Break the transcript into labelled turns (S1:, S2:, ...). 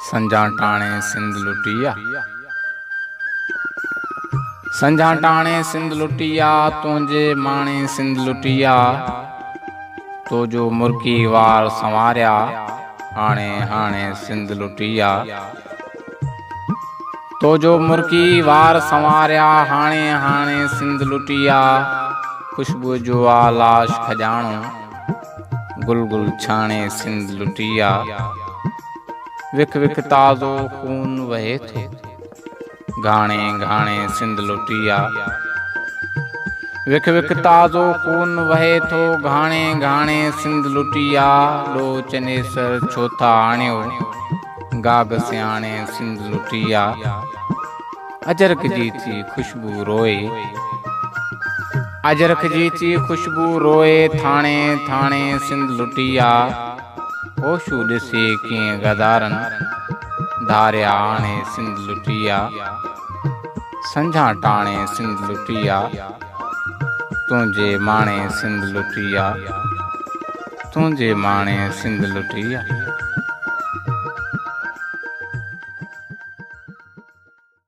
S1: संझा टाणे सिंध लुटिया। संझा टाणे सिंध लुटिया, तुंहिंजे माणे सिंध लुटिया। तो जो मुर्गी वार संवारिया, हाणे हाणे सिंध लुटिया। तो जो मुर्गी वार संवारिया, हाणे हाणे सिंध लुटिया। खुशबू जो आ लाश खजाणो, गुल गुल छाणे सिंध लुटिया। विख विख ताज़ो खून वहे थो, घाणे घाणे सिंध लुटिया। विख विख ताज़ो खून वहे थो, घाणे घाणे सिंध लुटिया। लो चनेसर छो था आणियो, गाग सियाणे सिंध लुटिया। अजरक जी थी खुशबू रोए, अजरक जी थी खुशबू रोए, थाणे थाणे सिंध लुटिया। होशू ॾिसे कीअं गदारनि, धारिया आणे सिंध लुटिया। संझा टाणे सिंध लुटिया, तुंहिंजे माणे सिंध लुटिया। तुंहिंजे माणे सिंध लुटिया।